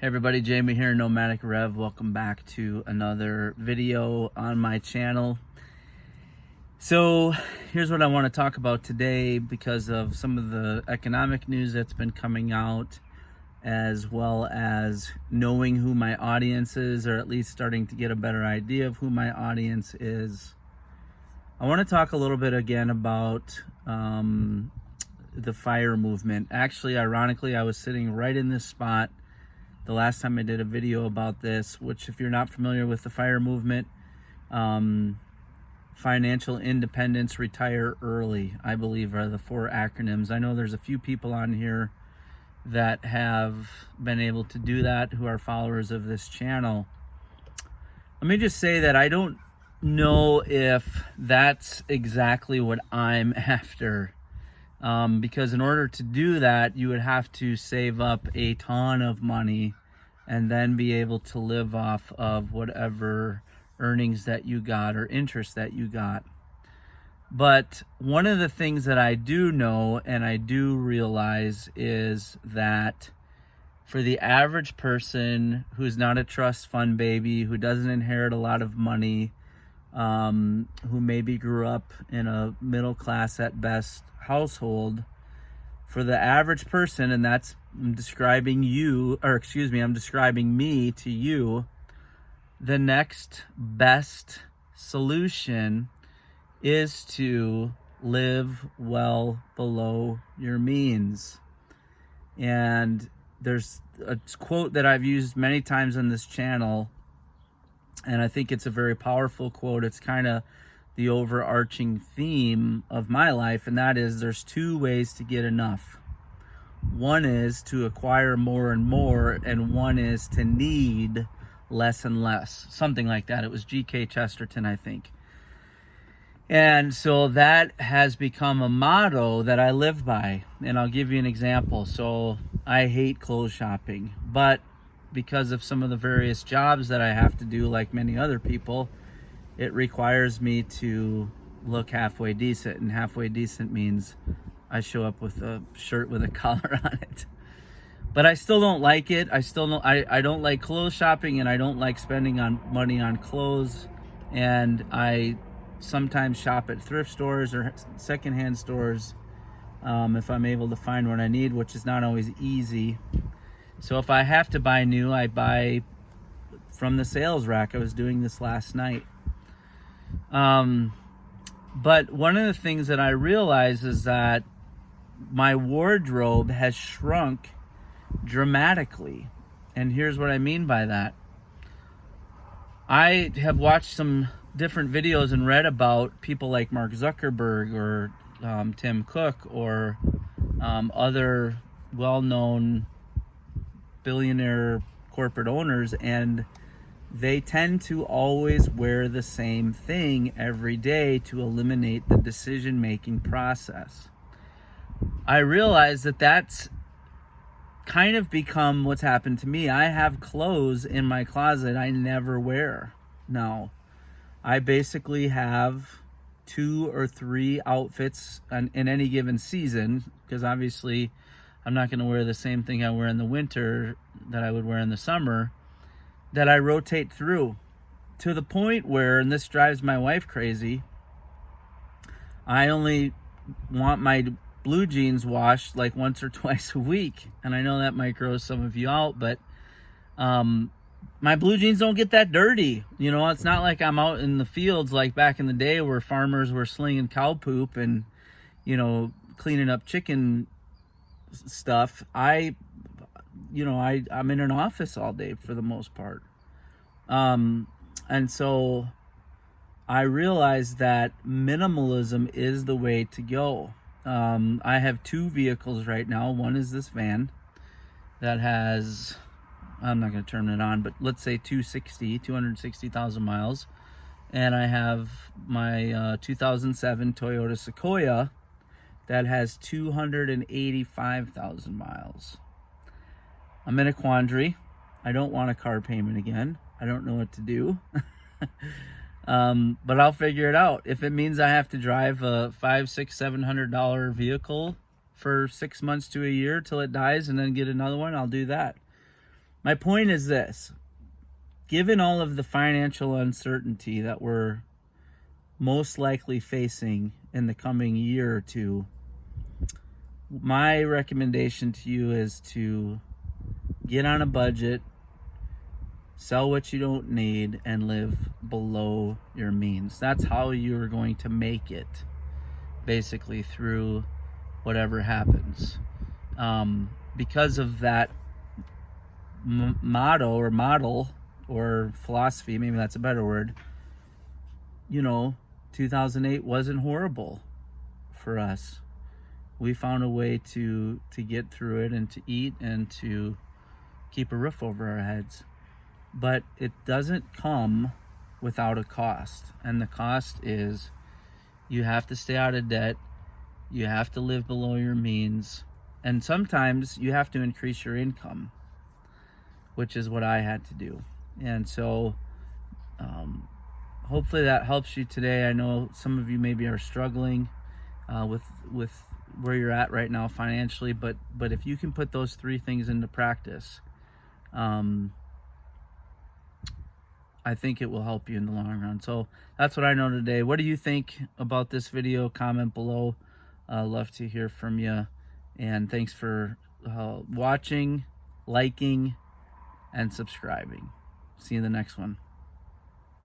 Hey everybody, Jamie here, Nomadic Rev. Welcome back to another video on my channel. So here's what I want to talk about today because of some of the economic news that's been coming out, as well as knowing who my audience is, or at least starting to get a better idea of who my audience is. I want to talk a little bit again about the FIRE movement. Actually, ironically, I was sitting right in this spot the last time I did a video about this, which, if you're not familiar with the FIRE movement, financial independence, retire early, I believe, are the four acronyms. I know there's a few people on here that have been able to do that who are followers of this channel. Let me just say that I don't know if that's exactly what I'm after. Because in order to do that, you would have to save up a ton of money and then be able to live off of whatever earnings that you got or interest that you got. But one of the things that I do know and I do realize is that for the average person who's not a trust fund baby, who doesn't inherit a lot of money, who maybe grew up in a middle class at best household, for the average person, and that's, I'm describing me to you, the next best solution is to live well below your means. And there's a quote that I've used many times on this channel, and I think it's a very powerful quote. It's kind of the overarching theme of my life, and that is, there's two ways to get enough. One is to acquire more and more, and one is to need less and less. Something like that. It was G.K. Chesterton, I think. And so that has become a motto that I live by. And I'll give you an example. So I hate clothes shopping, but because of some of the various jobs that I have to do, like many other people, it requires me to look halfway decent. And halfway decent means I show up with a shirt with a collar on it. But I still don't like it. I don't like clothes shopping, and I don't like spending money on clothes. And I sometimes shop at thrift stores or secondhand stores if I'm able to find what I need, which is not always easy. So if I have to buy new, I buy from the sales rack. I was doing this last night. But one of the things that I realize is that my wardrobe has shrunk dramatically. And here's what I mean by that. I have watched some different videos and read about people like Mark Zuckerberg or Tim Cook or other well-known billionaire corporate owners, and they tend to always wear the same thing every day to eliminate the decision-making process. I realize that that's kind of become what's happened to me. I have clothes in my closet I never wear now. I basically have 2 or 3 outfits in any given season, because obviously I'm not going to wear the same thing I wear in the winter that I would wear in the summer, that I rotate through, to the point where, and this drives my wife crazy, I only want my blue jeans washed like once or twice a week. And I know that might gross some of you out, but my blue jeans don't get that dirty. You know, it's not like I'm out in the fields like back in the day where farmers were slinging cow poop and, you know, cleaning up chicken stuff. I'm in an office all day for the most part. And so I realized that minimalism is the way to go. I have 2 vehicles right now. One is this van that has, I'm not going to turn it on, but let's say 260,000 miles. And I have my 2007 Toyota Sequoia that has 285,000 miles. I'm in a quandary. I don't want a car payment again. I don't know what to do. But I'll figure it out. If it means I have to drive a $500, $600, $700 vehicle for 6 months to a year till it dies and then get another one, I'll do that. My point is this: given all of the financial uncertainty that we're most likely facing in the coming year or two, my recommendation to you is to get on a budget, sell what you don't need, and live below your means. That's how you're going to make it, basically, through whatever happens. Because of that motto or model or philosophy, maybe that's a better word, 2008 wasn't horrible for us. We found a way to get through it and to eat and to keep a roof over our heads. But it doesn't come without a cost. And the cost is you have to stay out of debt. You have to live below your means. And sometimes you have to increase your income, which is what I had to do. And so hopefully that helps you today. I know some of you maybe are struggling with where you're at right now financially, but if you can put those 3 things into practice, I think it will help you in the long run. So that's what I know today. What do you think about this video? Comment below. Love to hear from you. And thanks for watching, liking, and subscribing. See you in the next one.